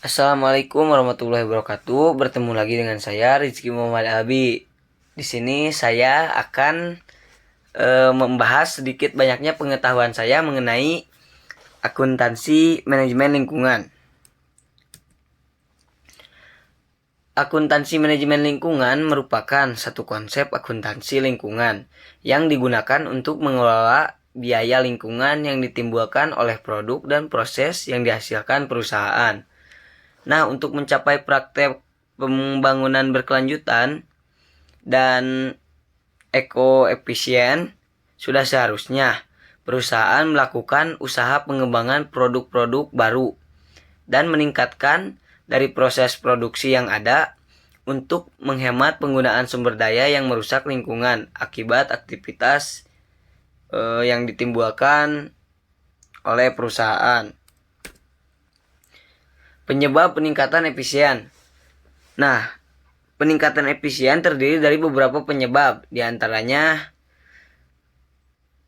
Assalamualaikum warahmatullahi wabarakatuh. Bertemu lagi dengan saya Rizky Muhammad Abi. Di sini saya akan membahas sedikit banyaknya pengetahuan saya mengenai akuntansi manajemen lingkungan. Akuntansi manajemen lingkungan merupakan satu konsep akuntansi lingkungan yang digunakan untuk mengelola biaya lingkungan yang ditimbulkan oleh produk dan proses yang dihasilkan perusahaan. Nah, untuk mencapai praktek pembangunan berkelanjutan dan eko-efisien, sudah seharusnya perusahaan melakukan usaha pengembangan produk-produk baru dan meningkatkan dari proses produksi yang ada untuk menghemat penggunaan sumber daya yang merusak lingkungan akibat aktivitas yang ditimbulkan oleh perusahaan. Penyebab peningkatan efisien. Nah, peningkatan efisien terdiri dari beberapa penyebab, di antaranya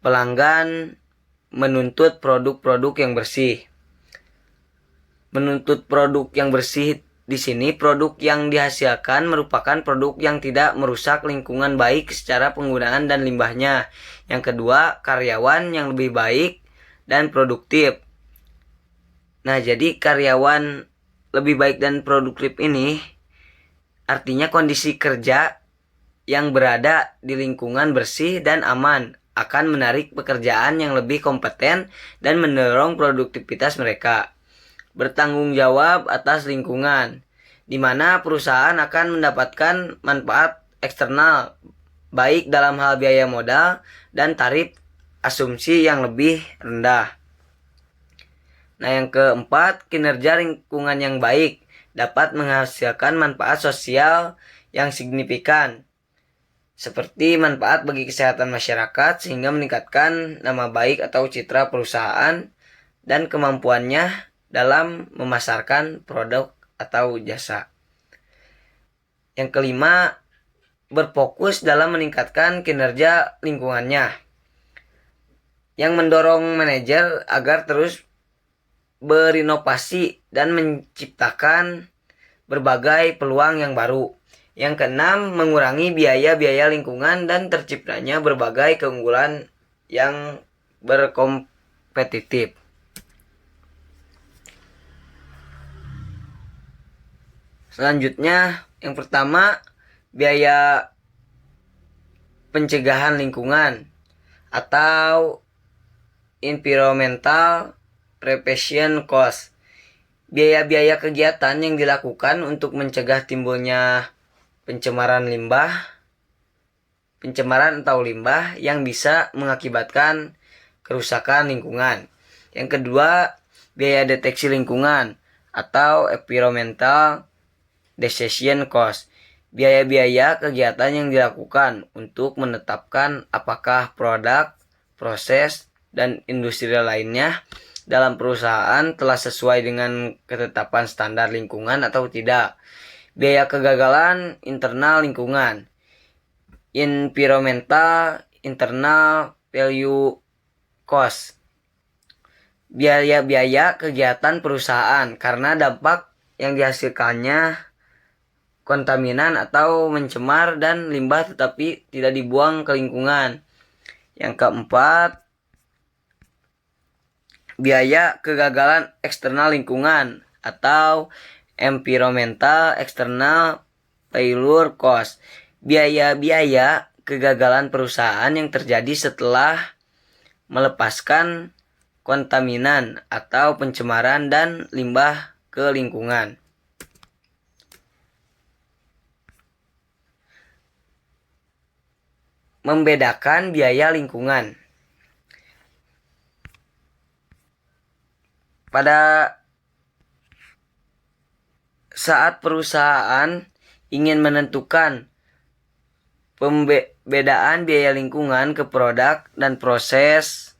pelanggan menuntut produk-produk yang bersih. Menuntut produk yang bersih di sini produk yang dihasilkan merupakan produk yang tidak merusak lingkungan baik secara penggunaan dan limbahnya. Yang kedua, karyawan yang lebih baik dan produktif. Nah, jadi karyawan lebih baik dan produktif ini artinya kondisi kerja yang berada di lingkungan bersih dan aman akan menarik pekerjaan yang lebih kompeten dan mendorong produktivitas mereka. Bertanggung jawab atas lingkungan, di mana perusahaan akan mendapatkan manfaat eksternal baik dalam hal biaya modal dan tarif asumsi yang lebih rendah. Nah, yang keempat, kinerja lingkungan yang baik dapat menghasilkan manfaat sosial yang signifikan, seperti manfaat bagi kesehatan masyarakat sehingga meningkatkan nama baik atau citra perusahaan dan kemampuannya dalam memasarkan produk atau jasa. Yang kelima, berfokus dalam meningkatkan kinerja lingkungannya, yang mendorong manajer agar terus berinovasi dan menciptakan berbagai peluang yang baru. Yang keenam, mengurangi biaya-biaya lingkungan dan terciptanya berbagai keunggulan yang berkompetitif. Selanjutnya, yang pertama, biaya pencegahan lingkungan atau environmental prevention cost. Biaya-biaya kegiatan yang dilakukan untuk mencegah timbulnya pencemaran atau limbah yang bisa mengakibatkan kerusakan lingkungan. Yang kedua, biaya deteksi lingkungan atau environmental decision cost. Biaya-biaya kegiatan yang dilakukan untuk menetapkan apakah produk, proses, dan industri lainnya dalam perusahaan telah sesuai dengan ketetapan standar lingkungan atau tidak. Biaya kegagalan internal lingkungan, environmental internal value cost. Biaya-biaya kegiatan perusahaan karena dampak yang dihasilkannya kontaminan atau mencemar dan limbah tetapi tidak dibuang ke lingkungan. Yang keempat, biaya kegagalan eksternal lingkungan atau environmental external failure cost. Biaya-biaya kegagalan perusahaan yang terjadi setelah melepaskan kontaminan atau pencemaran dan limbah ke lingkungan. Membedakan biaya lingkungan. Pada saat perusahaan ingin menentukan pembedaan biaya lingkungan ke produk dan proses,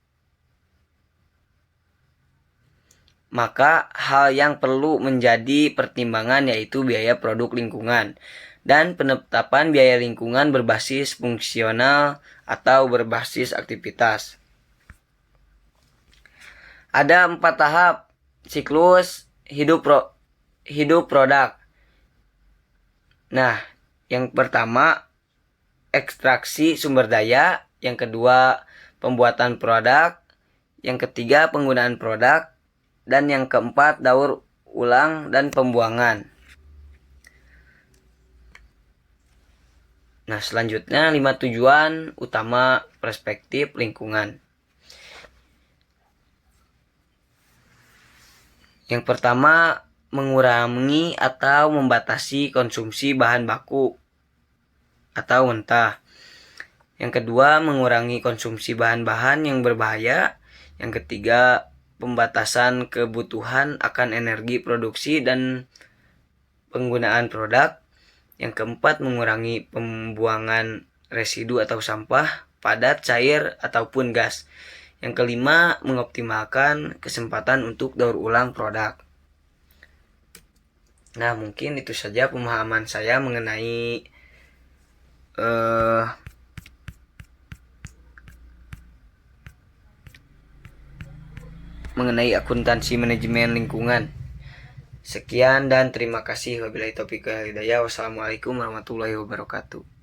maka hal yang perlu menjadi pertimbangan yaitu biaya produk lingkungan dan penetapan biaya lingkungan berbasis fungsional atau berbasis aktivitas. Ada 4 tahap siklus hidup hidup produk. Nah, yang pertama ekstraksi sumber daya, yang kedua pembuatan produk, yang ketiga penggunaan produk, dan yang keempat daur ulang dan pembuangan. Nah, selanjutnya 5 tujuan utama perspektif lingkungan. Yang pertama, mengurangi atau membatasi konsumsi bahan baku atau mentah. Yang kedua, mengurangi konsumsi bahan-bahan yang berbahaya. Yang ketiga, pembatasan kebutuhan akan energi produksi dan penggunaan produk. Yang keempat, mengurangi pembuangan residu atau sampah padat, cair, ataupun gas. Yang kelima, mengoptimalkan kesempatan untuk daur ulang produk. Nah, mungkin itu saja pemahaman saya mengenai akuntansi manajemen lingkungan. Sekian dan terima kasih. Wabillahi taufiq wal hidayah. Wassalamualaikum warahmatullahi wabarakatuh.